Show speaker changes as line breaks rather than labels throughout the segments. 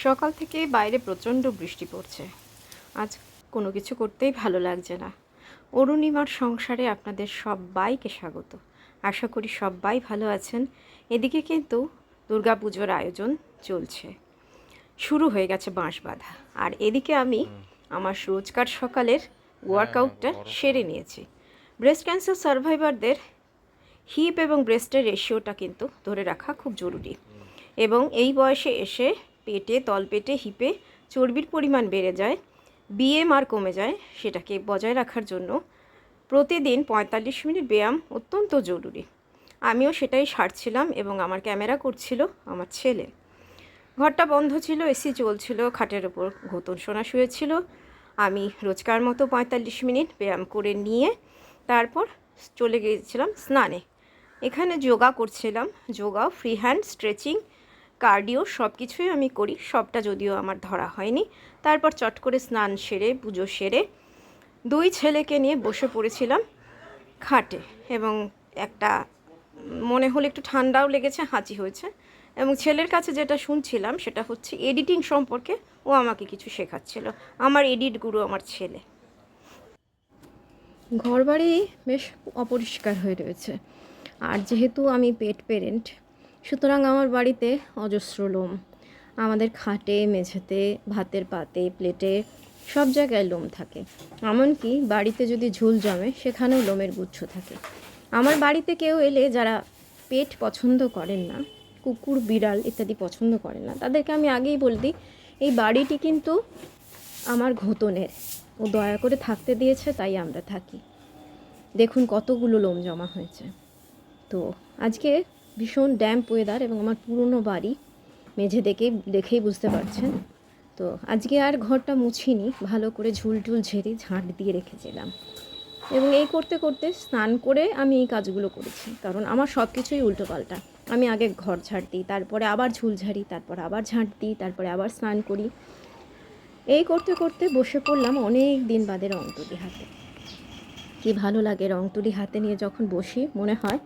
সকাল থেকে বাইরে প্রচণ্ড বৃষ্টি পড়ছে। আজ কোনো কিছু করতেই ভালো লাগছে না। অরুণিমার সংসারে আপনাদের সব্বাইকে স্বাগত। আশা করি সব্বাই ভালো আছেন। এদিকে কিন্তু দুর্গাপুজোর আয়োজন চলছে, শুরু হয়ে গেছে বাঁশ বাঁধা। আর এদিকে আমি আমার রোজকার সকালের ওয়ার্কআউটটা সেরে নিয়েছি। ব্রেস্ট ক্যান্সার সার্ভাইভারদের হিপ এবং ব্রেস্টের রেশিওটা কিন্তু ধরে রাখা খুব জরুরি, এবং এই বয়সে এসে পেটে, তলপেটে, হিপে চর্বির পরিমাণ বেড়ে যায়, বিএমআর কমে যায়। সেটাকে বজায় রাখার জন্য প্রতিদিন 45 মিনিট ব্যায়াম অত্যন্ত জরুরি। আমিও সেটাই সারছিলাম এবং আমার ক্যামেরা করছিল আমার ছেলে। ঘরটা বন্ধ ছিল, এসি চলছিল, খাটের ওপর ঘুতন সোনা শুয়েছিল। আমি রোজকার মতো 45 মিনিট ব্যায়াম করে নিয়ে তারপর চলে গিয়েছিলাম স্নানে। এখানে যোগা করছিলাম, yoga, free hand, stretching, cardio সব কিছুই আমি করি। সবটা যদিও আমার ধরা হয়নি। তারপর চট করে স্নান সেরে, পুজো সেরে দুই ছেলেকে নিয়ে বসে পড়েছিলাম খাটে, এবং একটা মনে হলো একটু ঠান্ডাও লেগেছে, হাঁচি হয়েছে। এবং ছেলের কাছে যেটা শুনছিলাম সেটা হচ্ছে এডিটিং সম্পর্কে ও আমাকে কিছু শেখাচ্ছিল। আমার এডিট গুরু আমার ছেলে। ঘরবাড়ি বেশ অপরিষ্কার হয়ে রয়েছে, আর যেহেতু আমি পেট পেরেন্ট, সুতরাং আমার বাড়িতে অজস্র লোম। আমাদের খাটে, মেঝেতে, ভাতের পাতে, প্লেটে সব জায়গায় লোম থাকে। এমনকি বাড়িতে যদি ঝুল জমে সেখানেও লোমের গুচ্ছ থাকে। আমার বাড়িতে কেউ এলে যারা পেট পছন্দ করেন না, কুকুর, বিড়াল ইত্যাদি পছন্দ করেন না, তাদেরকে আমি আগেই বলে দিই এই বাড়িটি কিন্তু আমার ঘোতনের, ও দয়া করে থাকতে দিয়েছে, তাই আমরা থাকি। দেখুন কতগুলো লোম জমা হয়েছে। তো আজকে ভীষণ ড্যাম্প ওয়েদার, এবং আমার পুরনো বাড়ি, মেঝে দেখেই বুঝতে পারছেন। তো আজকে আর ঘরটা মুছিনি, ভালো করে ঝুল ঝেড়ে ঝাঁট দিয়ে রেখেছিলাম। এবং এই করতে করতে স্নান করে আমি এই কাজগুলো করেছি, কারণ আমার সব কিছুই উল্টোপাল্টা। আমি আগে ঘর ঝাড় দিই, তারপরে আবার ঝুল ঝাড়ি, তারপর আবার ঝাঁট দিই, তারপরে আবার স্নান করি। এই করতে করতে বসে পড়লাম অনেক দিন বাদে রং তুলি হাতে। কি ভালো লাগে রং তুলি হাতে নিয়ে যখন বসি, মনে হয়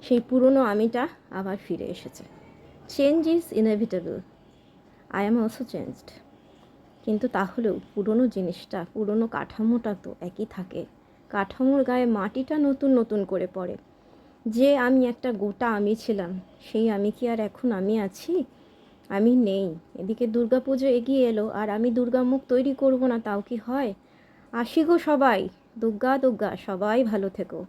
সেই পুরনো আমিটা আবার ফিরে এসেছে। Change is inevitable, I am also changed. কিন্তু তাহলেও পুরনো জিনিসটা, পুরনো কাঠামোটা তো একই থাকে। কাঠামোর গায়ে মাটিটা নতুন নতুন করে পড়ে। যে আমি একটা গোটা আমি ছিলাম, সেই আমি কি আর এখন আমি আছি? আমি নেই। এদিকে দুর্গাপুজো এগিয়ে এলো, আর আমি দুর্গা মুখ তৈরি করব না তাও কি হয়? আসি গো সবাই, দুর্গা দুর্গা, সবাই ভালো থেকো।